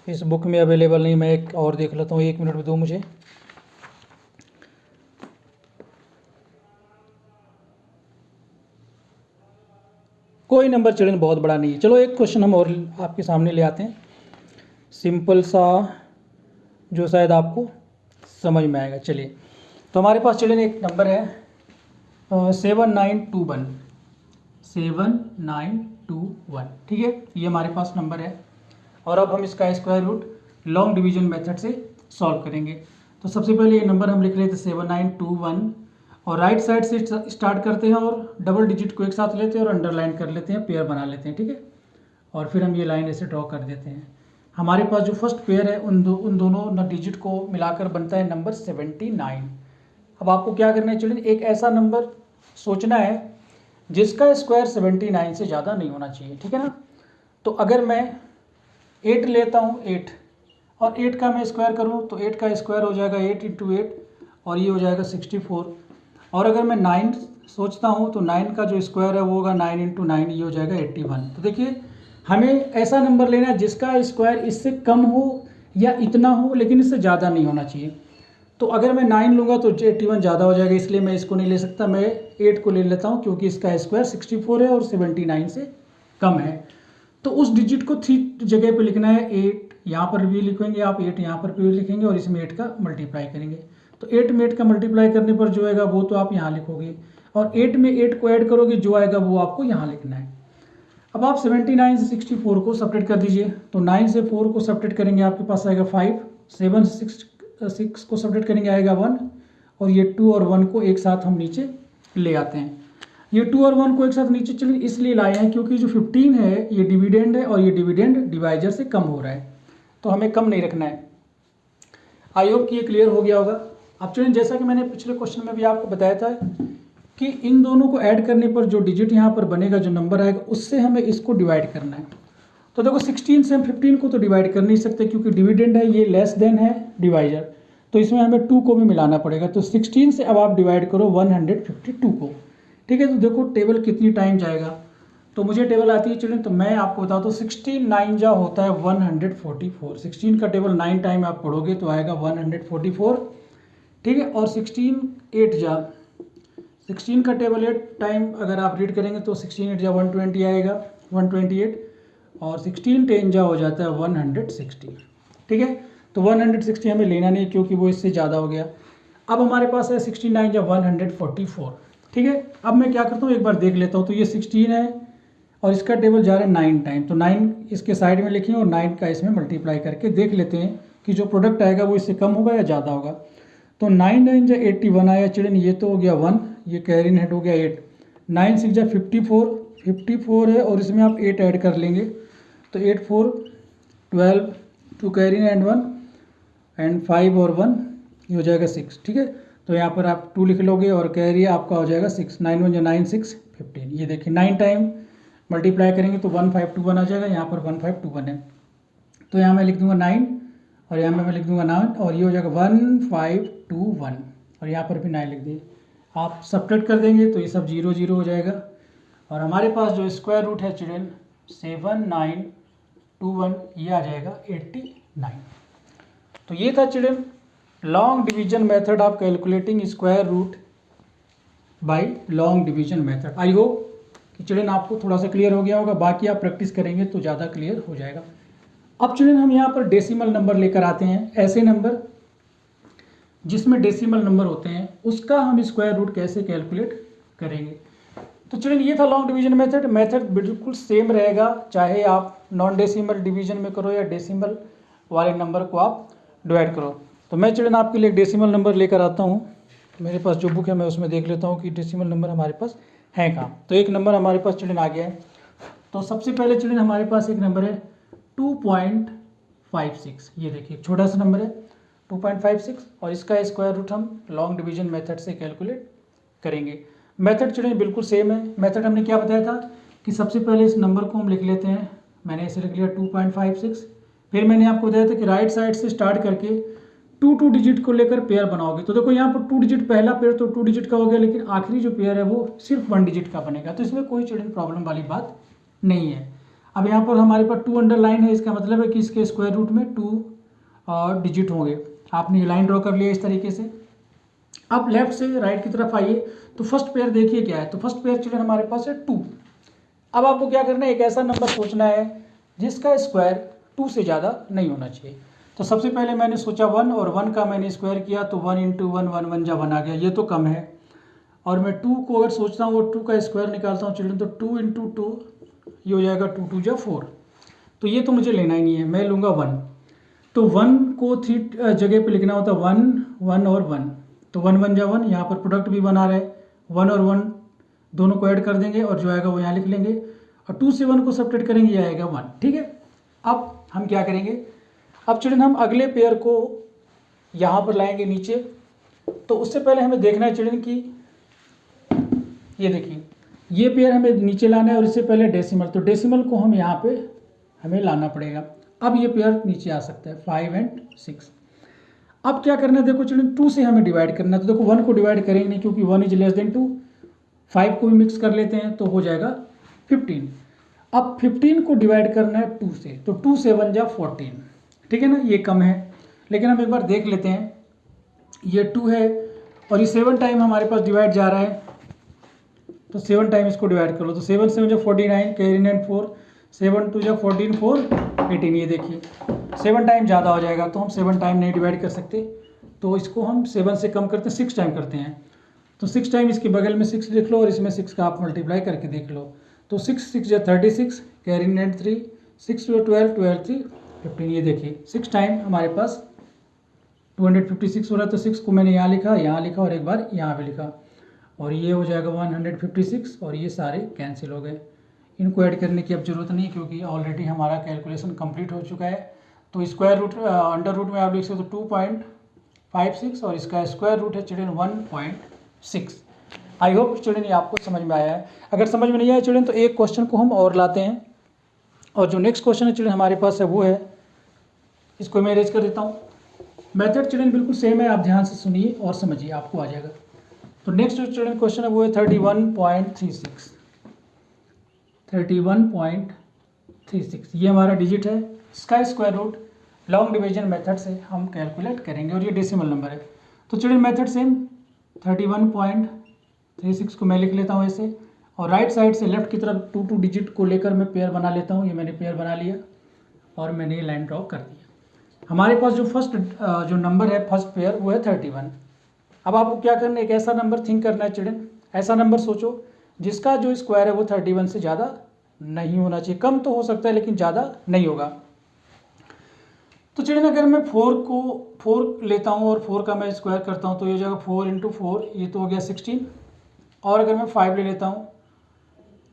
इस बुक में अवेलेबल नहीं। मैं एक और देख लेता हूँ, 1 मिनट में दो मुझे। कोई नंबर चिल्ड्रन बहुत बड़ा नहीं है। चलो एक क्वेश्चन हम और आपके सामने ले आते हैं, सिंपल सा, जो शायद आपको समझ में आएगा। चलिए, तो हमारे पास चिल्ड्रन एक नंबर है 7921, 7921, ठीक है, ये हमारे पास नंबर है। और अब हम इसका square root long division method से सॉल्व करेंगे। तो सबसे पहले ये नंबर हम लिख लेते हैं 7921 और राइट साइड से स्टार्ट करते हैं और डबल डिजिट को एक साथ लेते हैं और अंडरलाइन कर लेते हैं, पेयर बना लेते हैं, ठीक है। और फिर हम ये लाइन ऐसे ड्रॉ कर देते हैं। हमारे पास जो फर्स्ट पेयर है उन दोनों डिजिट को मिलाकर बनता है नंबर 79। अब आपको क्या करना है चिल्ड्रन, एक ऐसा नंबर सोचना है जिसका स्क्वायर 79 से ज़्यादा नहीं होना चाहिए, ठीक है ना। तो अगर मैं 8 लेता हूँ, 8 और 8 का मैं स्क्वायर करूँ तो 8 का स्क्वायर हो जाएगा 8 × 8 और ये हो जाएगा 64। और अगर मैं 9 सोचता हूँ तो 9 का जो स्क्वायर है वो होगा 9 × 9, ये हो जाएगा 81। तो देखिए, हमें ऐसा नंबर लेना है जिसका स्क्वायर इससे कम हो या इतना हो, लेकिन इससे ज़्यादा नहीं होना चाहिए। तो अगर मैं 9 लूँगा तो 81 ज़्यादा हो जाएगा, इसलिए मैं इसको नहीं ले सकता। मैं 8 को ले लेता हूँ क्योंकि इसका स्क्वायर 64 है और 79 से कम है। तो उस डिजिट को 3 जगह पे लिखना है। 8 यहाँ पर भी लिखेंगे आप, 8 यहाँ पर भी लिखेंगे और इसमें 8 का मल्टीप्लाई करेंगे। तो 8 में 8 का मल्टीप्लाई करने पर जो आएगा वो तो आप यहाँ लिखोगे और 8 में 8 को ऐड करोगे, जो आएगा वो आपको यहाँ लिखना है। अब आप 79 से 64 को सब्ट्रैक्ट कर दीजिए। तो 9 से 4 को सब्ट्रैक्ट करेंगे, आपके पास आएगा 5। 7 से 6 को सब्ट्रैक्ट करेंगे, आएगा 1। और ये 2 और 1 को एक साथ हम नीचे ले आते हैं। ये 2 और 1 को एक साथ नीचे चलिए इसलिए लाए हैं क्योंकि जो 15 है ये डिविडेंड है और ये डिविडेंड डिवाइजर से कम हो रहा है, तो हमें कम नहीं रखना है। आई होप कि ये क्लियर हो गया होगा। अब चलिए, जैसा कि मैंने पिछले क्वेश्चन में भी आपको बताया था कि इन दोनों को ऐड करने पर जो डिजिट यहाँ पर बनेगा, जो नंबर आएगा, उससे हमें इसको डिवाइड करना है। तो देखो 16 से हम 15 को तो डिवाइड कर नहीं सकते क्योंकि डिविडेंड है, ये लेस देन है डिवाइजर, तो इसमें हमें 2 को भी मिलाना पड़ेगा। तो 16 से अब आप डिवाइड करो 152 को, ठीक है। तो देखो टेबल कितनी टाइम जाएगा, तो मुझे टेबल आती है चिल्ड्रन, तो मैं आपको बताता हूँ 16 9 जा होता है 144। 16 का टेबल 9 टाइम आप पढ़ोगे तो आएगा 144, ठीक है। और 16 8 जा, 16 का टेबल 8 टाइम अगर आप रीड करेंगे तो 16 8 जा 120 आएगा, 128। और 16 10 जा हो जाता है 160, ठीक है। तो 160 हमें लेना नहीं क्योंकि वो इससे ज़्यादा हो गया। अब हमारे पास है 16 9 जा 144, ठीक है। अब मैं क्या करता हूँ, एक बार देख लेता हूँ। तो ये 16 है और इसका टेबल जा रहा है 9 टाइम, तो 9 इसके साइड में लिखें और 9 का इसमें मल्टीप्लाई करके देख लेते हैं कि जो प्रोडक्ट आएगा वो इससे कम होगा या ज़्यादा होगा। तो 9 9 जा 81 आया चिल्ड्रन, ये तो हो गया 1, ये कैरी नेट हो गया 8। 9 6 जा 54 है और इसमें आप 8 ऐड कर लेंगे, तो 8 4 12, 2 कैरी एंड 1 एंड 5 और 1, ये हो जाएगा 6, ठीक है। तो यहाँ पर आप 2 लिख लोगे और कैरी आपका हो जाएगा 6। 9 1 जा 9 6 15, ये देखिए 9 टाइम मल्टीप्लाई करेंगे तो 1521 आ जाएगा। यहाँ पर 1521 है, तो यहाँ मैं लिख दूंगा 9 और यहाँ मैं लिख दूंगा 9 और ये हो जाएगा 1521 और यहाँ पर भी 9 लिख दिए। आप सब्ट्रैक्ट कर देंगे तो ये सब 0 0 हो जाएगा और हमारे पास जो स्क्वायर रूट है चिल्ड्रन 7921, ये आ जाएगा 89। तो ये था children long division method of calculating square root by long division method. I hope कि चिल्ड्रन आपको थोड़ा सा क्लियर हो गया होगा, बाकी आप प्रैक्टिस करेंगे तो ज़्यादा क्लियर हो जाएगा। अब चिल्ड्रन हम यहाँ पर डेसिमल नंबर लेकर आते हैं, ऐसे नंबर जिसमें डेसिमल नंबर होते हैं उसका हम स्क्वायर रूट कैसे कैलकुलेट करेंगे। तो चिल्ड्रन ये था लॉन्ग डिवीजन मेथड। मेथड बिल्कुल सेम रहेगा, चाहे आप नॉन डेसिमल डिवीजन में करो या डेसिमल वाले नंबर को आप डिवाइड करो। तो मैं चिल्ड्रन आपके लिए डेसिमल नंबर लेकर आता हूँ। मेरे पास जो बुक है मैं उसमें देख लेता हूँ कि डेसिमल नंबर हमारे पास है कहाँ। तो एक नंबर हमारे पास चिल्ड्रन आ गया है। तो सबसे पहले चिल्ड्रन हमारे पास एक नंबर है 2.56। ये देखिए छोटा सा नंबर है 2.56 और इसका स्क्वायर रूट हम लॉन्ग डिवीजन मेथड से कैलकुलेट करेंगे। मेथड चिल्ड्रन बिल्कुल सेम है। मेथड हमने क्या बताया था कि सबसे पहले इस नंबर को हम लिख लेते हैं, मैंने इसे लिख लिया 2.56। फिर मैंने आपको बताया था कि राइट साइड से स्टार्ट करके टू डिजिट को लेकर पेयर बनाओगे। तो देखो यहाँ पर 2 डिजिट पहला पेयर तो 2 डिजिट का हो गया, लेकिन आखिरी जो पेयर है वो सिर्फ 1 डिजिट का बनेगा, तो इसमें कोई चिल्ड्रन प्रॉब्लम वाली बात नहीं है। अब यहाँ पर हमारे पास 2 अंडरलाइन है, इसका मतलब है कि इसके स्क्वायर रूट में 2 डिजिट होंगे। आपने ये लाइन ड्रॉ कर लिया इस तरीके से। अब लेफ्ट से राइट की तरफ आइए तो फर्स्ट पेयर देखिए क्या है, तो फर्स्ट पेयर चिल्ड्रन हमारे पास है 2। अब आपको क्या करना है, एक ऐसा नंबर सोचना है जिसका स्क्वायर 2 से ज़्यादा नहीं होना चाहिए। तो सबसे पहले मैंने सोचा 1 और 1 का मैंने स्क्वायर किया तो 1 इंटू 1 1 1 जा 1 आ गया, ये तो कम है। और मैं 2 को अगर सोचता हूँ वो 2 का स्क्वायर निकालता हूँ चिल्ड्रन तो 2 इंटू 2 ये हो जाएगा 2 2 जा 4, तो ये तो मुझे लेना ही नहीं है, मैं लूँगा 1। तो 1 को 3 जगह पे लिखना होता है 1 1 और 1, तो 1 1 जा 1, यहाँ पर प्रोडक्ट भी 1 आ रहा है, 1 और 1 दोनों को ऐड कर देंगे और जो आएगा वो यहाँ लिख लेंगे और 2 से 1 को सब्ट्रैक्ट करेंगे, ये आएगा 1। ठीक है, अब हम क्या करेंगे, अब चिल्ड्रन हम अगले पेयर को यहाँ पर लाएंगे नीचे। तो उससे पहले हमें देखना है चिल्ड्रन कि ये देखिए ये पेयर हमें नीचे लाना है और इससे पहले डेसिमल, तो डेसिमल को हम यहाँ पे हमें लाना पड़ेगा। अब ये पेयर नीचे आ सकता है 5 और 6। अब क्या करना है, देखो चिल्ड्रन 2 से हमें डिवाइड करना है, तो देखो 1 को डिवाइड करेंगे नहीं क्योंकि 1 इज लेस देन 2। 5 को भी मिक्स कर लेते हैं तो हो जाएगा 15। अब 15 को डिवाइड करना है 2 से, तो 2 7 जा 14, ठीक है ना, ये कम है। लेकिन हम एक बार देख लेते हैं, ये 2 है और ये 7 टाइम हमारे पास डिवाइड जा रहा है, तो 7 टाइम इसको डिवाइड कर लो, तो 7 7 जा 49, कैरी 9 4, 7 2 जा 14 4 18। ये देखिए 7 टाइम ज़्यादा हो जाएगा, तो हम 7 टाइम नहीं डिवाइड कर सकते, तो इसको हम 7 से कम करते हैं, 6 टाइम करते हैं। तो 6 टाइम इसके बगल में 6 लिख लो और इसमें 6 का आप मल्टीप्लाई करके देख लो, तो 6 6 जा 36, कैरी 9 3, 6 2 12 12 3 15। ये देखिए 6 टाइम हमारे पास 256 हो रहा है, तो 6 को मैंने यहाँ लिखा और एक बार यहाँ भी लिखा और ये हो जाएगा 156 और ये सारे कैंसिल हो गए। इनको ऐड करने की अब जरूरत नहीं क्योंकि ऑलरेडी हमारा कैलकुलेशन कंप्लीट हो चुका है। तो स्क्वायर रूट अंडर रूट में आप लिख सकते हो 2.56 और इसका स्क्वायर रूट है चिल्ड्रन 1.6। आई होप चिल्ड्रन ये आपको समझ में आया है। अगर समझ में नहीं आया चिल्ड्रन तो एक क्वेश्चन को हम और लाते हैं, और जो नेक्स्ट क्वेश्चन है चिल्ड्रन हमारे पास है वो है, इसको मैं अरेंज कर देता हूँ। मेथड चिल्ड्रन बिल्कुल सेम है, आप ध्यान से सुनिए और समझिए, आपको आ जाएगा। तो नेक्स्ट जो चिल्ड्रन क्वेश्चन है वो है 31.36। 31.36 ये हमारा डिजिट है, इसका square root long division method से हम कैलकुलेट करेंगे और ये डेसिमल नंबर है। तो चिल्ड्रन मेथड सेम, 31.36 को मैं लिख लेता हूँ ऐसे, और राइट साइड से लेफ्ट की तरफ 2 डिजिट को लेकर मैं पेयर बना लेता हूँ। ये मैंने पेयर बना लिया और मैंने ये लाइन ड्रॉ कर दिया। हमारे पास जो फर्स्ट जो नंबर है फर्स्ट पेयर वो है 31। अब आपको क्या करना है, एक ऐसा नंबर थिंक करना है चिल्ड्रन, ऐसा नंबर सोचो जिसका जो स्क्वायर है वो 31 से ज़्यादा नहीं होना चाहिए, कम तो हो सकता है लेकिन ज़्यादा नहीं होगा। तो चिल्ड्रन अगर मैं 4 लेता हूँ और 4 का मैं स्क्वायर करता हूँ तो ये हो जाएगा 4 इंटू 4, ये तो हो गया 16। और अगर मैं 5 ले लेता हूँ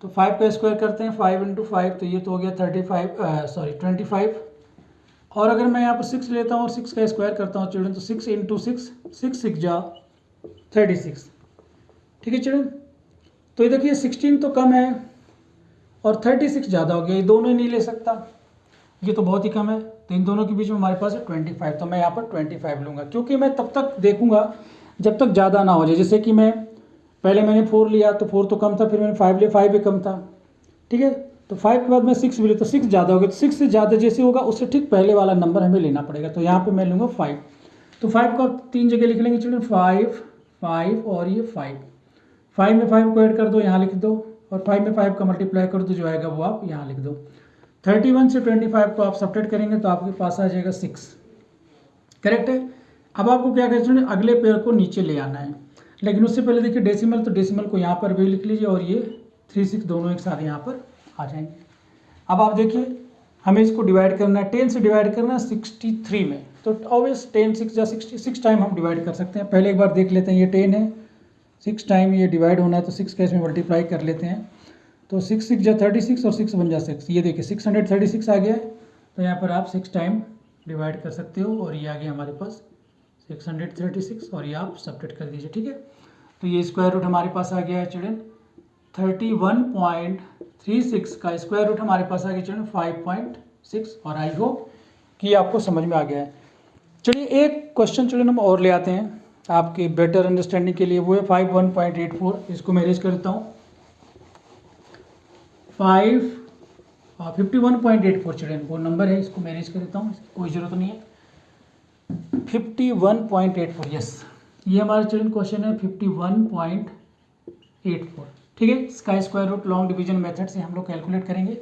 तो 5 का स्क्वायर करते हैं 5 इंटू 5, तो ये तो हो गया 25। और अगर मैं यहाँ पर 6 लेता हूँ और 6 का स्क्वायर करता हूँ चिल्ड्रन तो 6 इंटू 6, 6 जा 36। ठीक है चिल्ड्रन, तो ये देखिए 16 तो कम है और 36 ज़्यादा हो गया, ये दोनों ही नहीं ले सकता, ये तो बहुत ही कम है। तो इन दोनों के बीच में हमारे पास है 25, तो मैं यहाँ पर 25 लूँगा क्योंकि मैं तब तक देखूँगा जब तक ज़्यादा ना हो जाए। जैसे कि मैं पहले मैंने 4 लिया तो 4 तो कम था, फिर मैंने 5 लिया, 5 भी कम था, ठीक है। तो 5 के बाद मैं 6 भी लिया तो 6 ज़्यादा हो गया, तो 6 से ज़्यादा जैसे होगा उससे ठीक पहले वाला नंबर हमें लेना पड़ेगा। तो यहाँ पे मैं लूँगा 5, तो 5 को 3 जगह लिख लेंगे चिल्ड्रन, 5 और ये 5 में 5 को ऐड कर दो, यहाँ लिख दो, और 5 में 5 का मल्टीप्लाई कर दो, जो आएगा वो आप यहाँ लिख दो। 31 से 25 को आप सब्ट्रैक्ट करेंगे तो आपके पास आ जाएगा 6, करेक्ट है। अब आपको क्या कहते हैं, अगले पेयर को नीचे ले आना है, लेकिन उससे पहले देखिए डेसिमल, तो डेसिमल को यहाँ पर भी लिख लीजिए और ये 3 6 दोनों एक साथ यहाँ पर आ जाएंगे। अब आप देखिए हमें इसको डिवाइड करना है, 10 से डिवाइड करना है 63 में, तो ऑब्वियस 10 6 जा 66 टाइम हम डिवाइड कर सकते हैं। पहले एक बार देख लेते हैं, ये 10 है, 6 टाइम ये डिवाइड होना है तो 6 का इसमें मल्टीप्लाई कर लेते हैं, तो 6 6 जा 36 और 6 1 जा 6, ये देखिए 636 आ गया है। तो यहाँ पर आप 6 टाइम डिवाइड कर सकते हो, और ये आ गया हमारे पास 636, और ये आप सब्ट्रैक्ट कर दीजिए। ठीक है, तो ये स्क्वायर रूट हमारे पास आ गया है चिल्ड्रन 31.36 का स्क्वायर रूट हमारे पास आ गया चिल्ड्रन 5.6, और आई होप कि आपको समझ में आ गया है। चलिए एक क्वेश्चन चिल्ड्रन हम और ले आते हैं आपके बेटर अंडरस्टैंडिंग के लिए, वो है 51.84। इसको मैं अरेंज करता हूँ 51.84 चिल्ड्रन वो नंबर है, इसको मैं अरेंज कर देता हूँ, कोई ज़रूरत नहीं है। 51.84, यस, ये हमारा चिल्ड्रन क्वेश्चन है 51.84। ठीक है, इसका square root long division method से हम लोग कैलकुलेट करेंगे,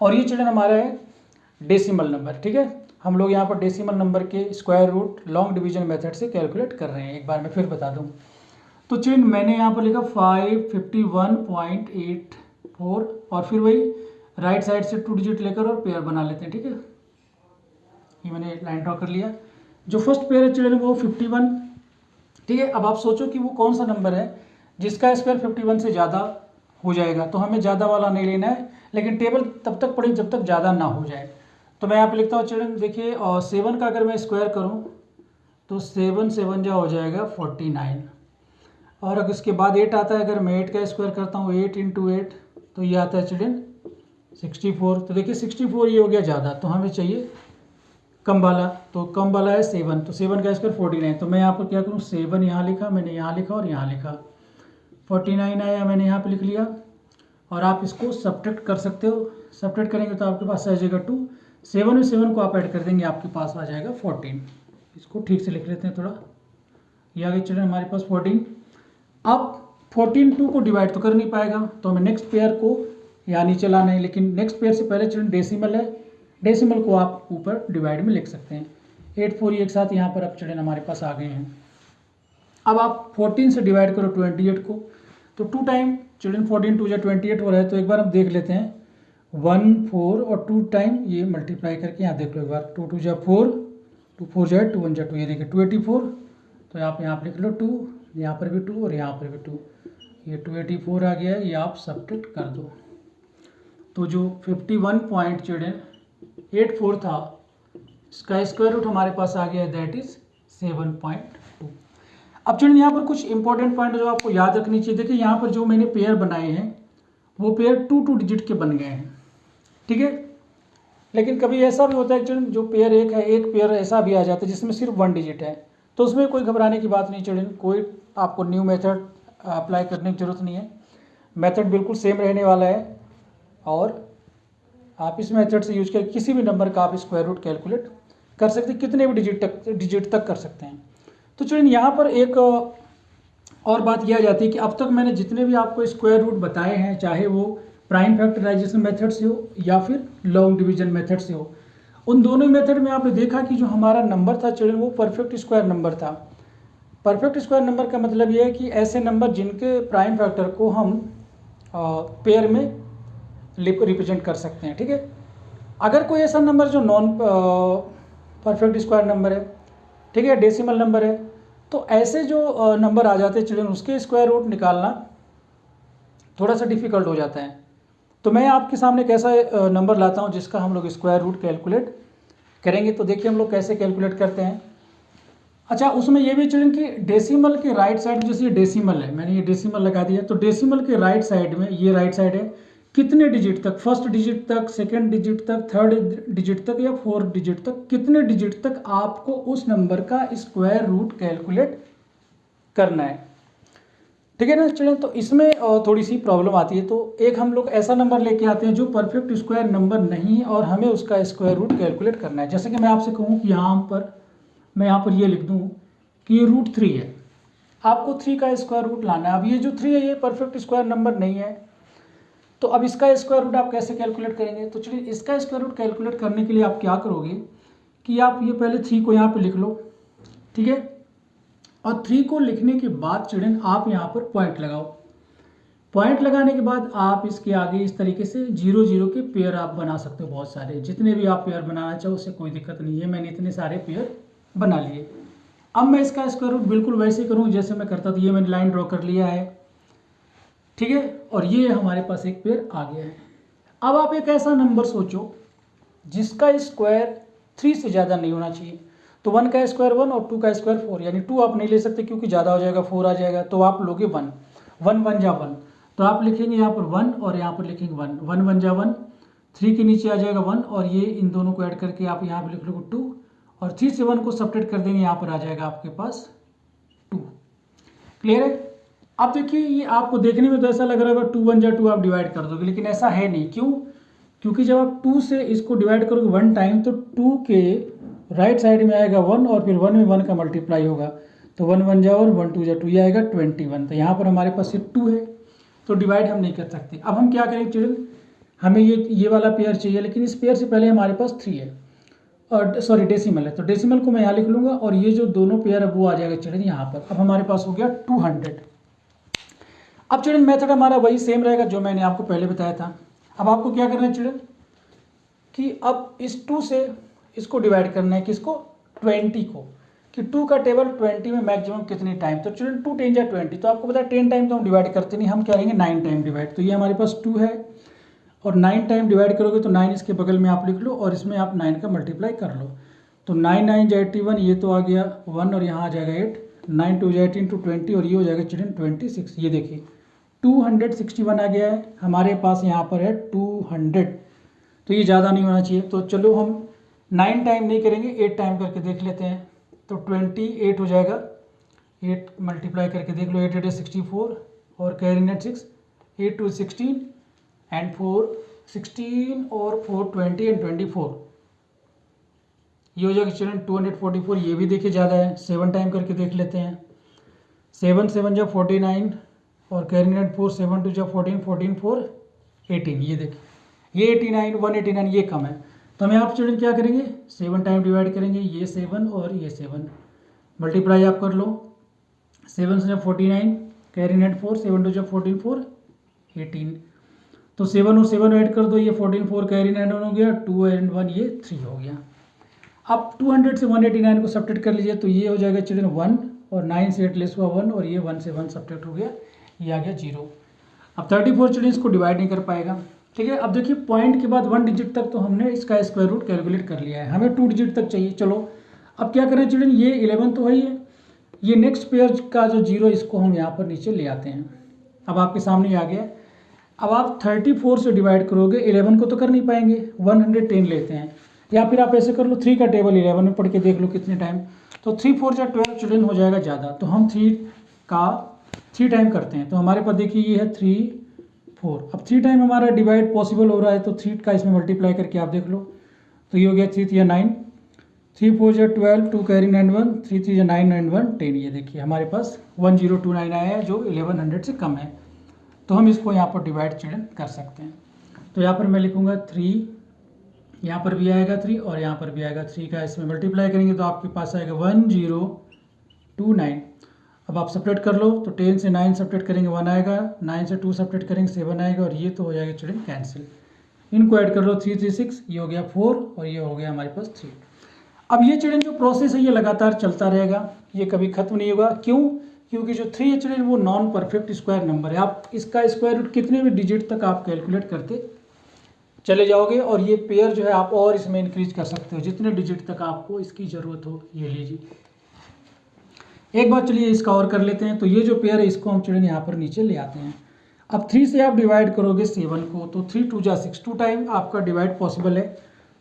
और ये चिल्ड्रन हमारा है डेसिमल नंबर। ठीक है, हम लोग यहाँ पर डेसिमल नंबर के square root long division method से कैलकुलेट कर रहे हैं। एक बार मैं फिर बता दूँ तो चिल्ड्रन मैंने यहाँ पर लिखा 551.84, और फिर वही राइट साइड से 2 डिजिट लेकर और पेयर बना लेते हैं। ठीक है, ये मैंने लाइन ड्रॉ कर लिया। जो फर्स्ट पेयर है चिल्ड्रन वो 51। ठीक है, अब आप सोचो कि वो कौन सा नंबर है जिसका स्क्वायर 51 से ज़्यादा हो जाएगा, तो हमें ज़्यादा वाला नहीं लेना है, लेकिन टेबल तब तक पढ़े जब तक ज़्यादा ना हो जाए। तो मैं यहाँ पे लिखता हूँ चिल्ड्रन, देखिए 7 का अगर मैं स्क्वायर करूँ तो 7 7 जा हो जाएगा 49, और अगर उसके बाद 8 आता है, अगर मैं 8 का स्क्वायर करता हूँ 8 × 8 तो ये आता है चिल्ड्रन 64। तो देखिए 64 ये हो गया ज़्यादा, तो हमें चाहिए कम वाला, तो कम वाला है 7, तो 7 का स्क्वायर 49। तो मैं यहाँ पर क्या करूँ, 7 यहाँ लिखा, मैंने यहाँ लिखा और यहाँ लिखा, 49 आया, मैंने यहाँ पे लिख लिया। और आप इसको सब्ट्रैक्ट कर सकते हो, सब्ट्रैक्ट करेंगे तो आपके पास आ जाएगा 2, 7 में 7 को आप ऐड कर देंगे, आपके पास आ जाएगा 14। इसको ठीक से लिख लेते हैं थोड़ा, ये आगे चले हमारे पास 14। अब 14 2 को डिवाइड तो कर नहीं पाएगा, तो हमें नेक्स्ट पेयर को यहाँ नीचे लाना है, लेकिन नेक्स्ट पेयर से पहले चिल्ड्रन डेसिमल है, डेसिमल को आप ऊपर डिवाइड में लिख सकते हैं। 8 4 एक साथ यहाँ पर अब चिल्ड्रन हमारे पास आ गए हैं। अब आप 14 से डिवाइड करो 28 को, तो 2 टाइम चिल्ड्रन 14 2 या 28 हो रहा है, तो एक बार हम देख लेते हैं 1 4 और 2 टाइम ये मल्टीप्लाई करके यहाँ देख लो एक बार, 2 2 जा 4, 2 4 जा 2 1 जा 2, ये देखिए 284। तो आप यहाँ पर लिख लो 2, यहाँ पर भी 2 और यहाँ पर भी 2, ये 284 आ गया है, ये आप सब्ट्रैक्ट कर दो। तो जो 51.84 था, इसका स्क्वायर रूट हमारे पास आ गया, दैट इज 7.2। अब चिल्ड्रन यहाँ पर कुछ इंपॉर्टेंट पॉइंट जो आपको याद रखनी चाहिए। देखिए यहाँ पर जो मैंने पेयर बनाए हैं वो पेयर 2 डिजिट के बन गए हैं। ठीक है, लेकिन कभी ऐसा भी होता है चिल्ड्रन जो पेयर एक है, एक पेयर ऐसा भी आ जाता है जिसमें सिर्फ 1 डिजिट है, तो उसमें कोई घबराने की बात नहीं चिल्ड्रन, कोई आपको न्यू मेथड अप्लाई करने की जरूरत नहीं है, मेथड बिल्कुल सेम रहने वाला है, और आप इस मेथड से यूज करके किसी भी नंबर का आप स्क्वायर रूट कैलकुलेट कर सकते हैं, कितने भी डिजिट तक कर सकते हैं। तो चिल्ड्रन यहाँ पर एक और बात यह आ जाती है कि अब तक मैंने जितने भी आपको स्क्वायर रूट बताए हैं, चाहे वो प्राइम फैक्टराइजेशन मेथड से हो या फिर लॉन्ग डिवीजन मेथड से हो, उन दोनों मेथड में आपने देखा कि जो हमारा नंबर था चिल्ड्रन वो परफेक्ट स्क्वायर नंबर था। परफेक्ट स्क्वायर नंबर का मतलब ये है कि ऐसे नंबर जिनके प्राइम फैक्टर को हम पेयर में रिप्रेजेंट कर सकते हैं। ठीक है, अगर कोई ऐसा नंबर जो नॉन परफेक्ट स्क्वायर नंबर है, ठीक है, डेसिमल नंबर है, तो ऐसे जो नंबर आ जाते हैं चिल्ड्रन उसके स्क्वायर रूट निकालना थोड़ा सा डिफिकल्ट हो जाता है। तो मैं आपके सामने एक ऐसा नंबर लाता हूं जिसका हम लोग स्क्वायर रूट कैलकुलेट करेंगे। तो देखिए हम लोग कैसे कैलकुलेट करते हैं। अच्छा, उसमें ये भी चिल्ड्रन कि डेसिमल के राइट साइड, जैसे ये डेसिमल है, मैंने ये डेसिमल लगा दिया, तो डेसिमल के राइट साइड में, ये राइट साइड है, कितने डिजिट तक, फर्स्ट डिजिट तक, सेकंड डिजिट तक, थर्ड डिजिट तक या फोर्थ डिजिट तक, कितने डिजिट तक आपको उस नंबर का स्क्वायर रूट कैलकुलेट करना है। ठीक है ना चिल्ड्रन, तो इसमें थोड़ी सी प्रॉब्लम आती है। तो एक हम लोग ऐसा नंबर लेके आते हैं जो परफेक्ट स्क्वायर नंबर नहीं है और हमें उसका स्क्वायर रूट कैलकुलेट करना है। जैसे कि मैं आपसे कहूँ कि मैं यहाँ पर ये लिख दूँ कि ये √3 है, आपको 3 का स्क्वायर रूट लाना है। अब ये जो 3 है ये परफेक्ट स्क्वायर नंबर नहीं है, तो अब इसका स्क्वायर रूट आप कैसे कैलकुलेट करेंगे। तो चलिए इसका स्क्वायर रूट कैलकुलेट करने के लिए आप क्या करोगे कि आप ये पहले 3 को यहाँ पे लिख लो, ठीक है, और 3 को लिखने के बाद चिल्ड्रन आप यहाँ पर पॉइंट लगाओ। पॉइंट लगाने के बाद आप इसके आगे इस तरीके से 0 0 के पेयर आप बना सकते हो, बहुत सारे, जितने भी आप पेयर बनाना चाहो उससे कोई दिक्कत नहीं है। मैंने इतने सारे पेयर बना लिए। अब मैं इसका स्क्वायर रूट बिल्कुल वैसे करूँ जैसे मैं करता था। ये मैंने लाइन ड्रॉ कर लिया है, ठीक है, और ये हमारे पास एक पेयर आ गया है। अब आप एक ऐसा नंबर सोचो जिसका स्क्वायर 3 से ज़्यादा नहीं होना चाहिए। तो 1 का स्क्वायर 1 और 2 का स्क्वायर 4, यानी 2 आप नहीं ले सकते क्योंकि ज़्यादा हो जाएगा, 4 आ जाएगा, तो आप लोगे 1, 1 1 जा 1, तो आप लिखेंगे यहाँ पर 1 और यहाँ पर लिखेंगे 1, 1 1 जा 1, 3 के नीचे आ जाएगा 1 और ये इन दोनों को ऐड करके आप यहाँ पर लिख लोगे 2 और 3 से 1 को सब्ट्रैक्ट कर देंगे, यहाँ पर आ जाएगा आपके पास 2। क्लियर है? अब देखिए ये आपको देखने में तो ऐसा लग रहा होगा 2 1 जा 2 आप डिवाइड कर दोगे, लेकिन ऐसा है नहीं। क्यों? क्योंकि जब आप 2 से इसको डिवाइड करोगे 1 टाइम तो 2 के राइट साइड में आएगा 1 और फिर 1 में 1 का मल्टीप्लाई होगा, तो 1 1 जा 1, 1 2 जा 2, ये आएगा 21। तो यहाँ पर हमारे पास सिर्फ 2 है, तो डिवाइड हम नहीं कर सकते। अब हम क्या करेंगे चिल्ड्रन, हमें ये वाला पेयर चाहिए, लेकिन इस पेयर से पहले हमारे पास 3 है और सॉरी डेसिमल है, तो डेसिमल को मैं यहाँ लिख लूँगा और ये जो दोनों पेयर है वो आ जाएगा चिल्ड्रन यहाँ पर। अब हमारे पास हो गया 200। अब चिल्ड्रन मेथड हमारा वही सेम रहेगा जो मैंने आपको पहले बताया था। अब आपको क्या करना है चिल्ड्रन कि अब इस 2 से इसको डिवाइड करना है, किसको? 20 को, कि 2 का टेबल 20 में मैक्सिमम कितने टाइम, तो चिल्ड्रन 2 10 जा 20, तो आपको पता है 10 टाइम तो हम डिवाइड करते नहीं, हम क्या करेंगे 9 टाइम डिवाइड। तो ये हमारे पास 2 है और 9 टाइम डिवाइड करोगे तो 9 इसके बगल में आप लिख लो और इसमें आप 9 का मल्टीप्लाई कर लो, तो 9 9 जा 81, ये तो आ गया 1 और यहाँ आ जाएगा 8, 9 2 जा 18 to 20 और ये हो जाएगा चिल्ड्रन 26। ये देखिए 261 आ गया है हमारे पास, यहाँ पर है 200, तो ये ज़्यादा नहीं होना चाहिए। तो चलो हम 9 टाइम नहीं करेंगे, 8 टाइम करके देख लेते हैं, तो 28 हो जाएगा, 8 मल्टीप्लाई करके देख लो, 8 8 64 और कैरी नेट 6, 8 2 16 एंड 4 16 और 4 20 एंड 24, ये हो जाएगा चिल्ड्रन 244। ये भी देखिए ज़्यादा है, 7 टाइम करके देख लेते हैं, 7 7 जा 49 और कैरी नेट 4, 7 2 जा 14, 14 4 18, ये देखिए ये 89 189, ये कम है, तो हम यहाँ पर चिल्ड्रन क्या करेंगे 7 टाइम डिवाइड करेंगे, ये 7 और ये 7 मल्टीप्लाई आप कर लो, 7 से 49 कैरी नेट 4, 7 2 जा 14 4 18, तो 7 और 7 ऐड कर दो, ये 14 4 कैरी नेट हो गया, 2 एंड 1 ये 3 हो गया। अब 200 से 189 को सब्ट्रैक्ट कर लीजिए, तो ये हो जाएगा चिल्ड्रन 1 और 9 से 8 लेस हुआ 1 और ये 1 से 1 सब्ट्रैक्ट हो गया, ये आ गया 0। अब 34 चिल्ड्रन इसको डिवाइड नहीं कर पाएगा, ठीक है। अब देखिए पॉइंट के बाद 1 डिजिट तक तो हमने इसका स्क्वायर रूट कैलकुलेट कर लिया है, हमें 2 डिजिट तक चाहिए। चलो अब क्या करें चिल्ड्रन, ये 11 तो है ही है, ये नेक्स्ट पेयर का जो 0 इसको हम यहाँ पर नीचे ले आते हैं। अब आपके सामने आ गया। अब आप 34 से डिवाइड करोगे, 11 को तो कर नहीं पाएंगे, 110 लेते हैं, या फिर आप ऐसे कर लो 3 का टेबल 11 में पढ़ के देख लो कितने टाइम, तो 3 4 जा 12 चिल्ड्रन हो जाएगा ज़्यादा, तो हम 3 टाइम करते हैं, तो हमारे पास देखिए ये है 3 4। अब 3 टाइम हमारा डिवाइड पॉसिबल हो रहा है, तो 3 का इसमें मल्टीप्लाई करके आप देख लो, तो ये हो गया 3 3 9, 3 4 जा 12, 2 कैरी 9 1, 3 3 जा 9 9 1 10, ये देखिए हमारे पास 1029 आया है जो 1100 से कम है, तो हम इसको यहाँ पर डिवाइड चिल्ड्रन कर सकते हैं। तो यहाँ पर मैं लिखूँगा 3, यहाँ पर भी आएगा 3 और यहाँ पर भी आएगा 3 का इसमें मल्टीप्लाई करेंगे तो आपके पास आएगा 1029। अब आप सब्ट्रैक्ट कर लो, तो 10 से 9 सब्ट्रैक्ट करेंगे 1 आएगा, 9 से 2 सब्ट्रैक्ट करेंगे 7 आएगा और ये तो हो जाएगा चिल्ड्रन कैंसिल। इनको ऐड कर लो 3 3 6, ये हो गया 4 और ये हो गया हमारे पास 3। अब ये चिल्ड्रन जो प्रोसेस है ये लगातार चलता रहेगा, ये कभी खत्म नहीं होगा। क्यों? क्योंकि जो 3 है चिल्ड्रन वो नॉन परफेक्ट स्क्वायर नंबर है, आप इसका स्क्वायर रूट कितने भी डिजिट तक आप कैलकुलेट करते चले जाओगे और ये पेयर जो है आप और इसमें इंक्रीज कर सकते हो, जितने डिजिट तक आपको इसकी ज़रूरत हो। ये लीजिए एक बार, चलिए इसका और कर लेते हैं। तो ये जो पेयर है इसको हम चिल्ड्रन यहाँ पर नीचे ले आते हैं। अब 3 से आप डिवाइड करोगे 7 को, तो 3 2 जा 6, 2 टाइम आपका डिवाइड पॉसिबल है,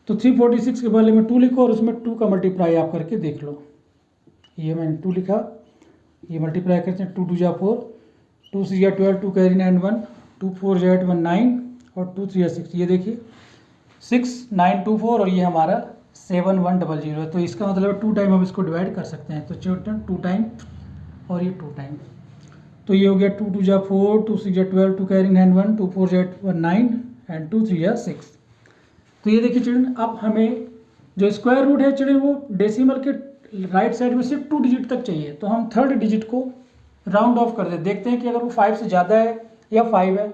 तो 346 के बदले में 2 लिखो और उसमें 2 का मल्टीप्लाई आप करके देख लो। ये मैंने 2 लिखा, ये मल्टीप्लाई करते हैं, 2 2 जा 4, 2 6 जा 12, 2 कैरी 9 1, 2 4 जा 8 1 9 और 2 3 जा 6, ये देखिए 6 9 2 4 और ये हमारा 7 1 0 0 है। तो इसका मतलब 2 टाइम हम इसको डिवाइड कर सकते हैं, तो चिल्ड्रन 2 टाइम और ये 2 टाइम, तो ये हो गया 2 2 जा 4, 2 6 जा 12, 2 कैरी 9 1, 2 4 जा 8 1 9 एंड 2 3 जा 6। तो ये देखिए चिल्ड्रन अब हमें जो स्क्वायर रूट है चिल्ड्रन वो डेसिमल के राइट साइड में सिर्फ 2 डिजिट तक चाहिए, तो हम 3rd डिजिट को राउंड ऑफ कर देते, देखते हैं कि अगर वो 5 से ज़्यादा है या 5 है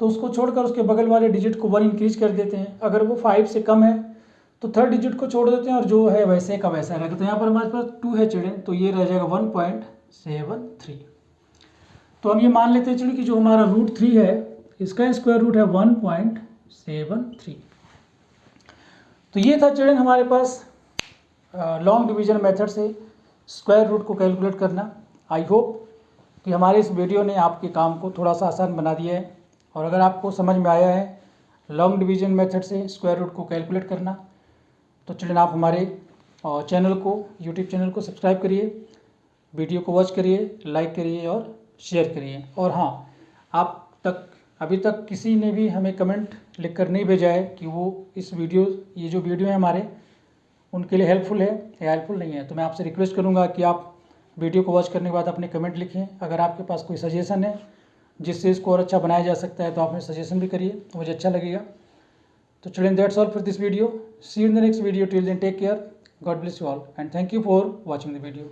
तो उसको छोड़कर उसके बगल वाले डिजिट को 1 इंक्रीज कर देते हैं, अगर वो 5 से कम है तो 3rd डिजिट को छोड़ देते हैं और जो है वैसे का वैसा रहेगा। तो यहाँ पर हमारे पास 2 है चिल्ड्रन, तो ये रह जाएगा 1.73। तो हम ये मान लेते हैं चिल्ड्रन कि जो हमारा रूट 3 है इसका स्क्वायर रूट है 1.73। तो ये था चिल्ड्रन हमारे पास लॉन्ग डिवीजन मेथड से स्क्वायर रूट को कैलकुलेट करना। आई होप कि हमारे इस वीडियो ने आपके काम को थोड़ा सा आसान बना दिया है, और अगर आपको समझ में आया है लॉन्ग डिवीजन मेथड से स्क्वायर रूट को कैलकुलेट करना, तो चिल्ड्रन आप हमारे चैनल को, यूट्यूब चैनल को सब्सक्राइब करिए, वीडियो को वॉच करिए, लाइक करिए और शेयर करिए। और हाँ, अभी तक किसी ने भी हमें कमेंट लिखकर नहीं भेजा है कि वो ये जो वीडियो है हमारे, उनके लिए हेल्पफुल है या हेल्पफुल नहीं है। तो मैं आपसे रिक्वेस्ट करूँगा कि आप वीडियो को वॉच करने के बाद अपने कमेंट लिखें। अगर आपके पास कोई सजेशन है जिससे इसको और अच्छा बनाया जा सकता है, तो आप हमें सजेशन भी करिए, तो मुझे अच्छा लगेगा। तो children, that's all for this video. See you in the next video. Till then take care, God bless you all, and thank you for watching the video.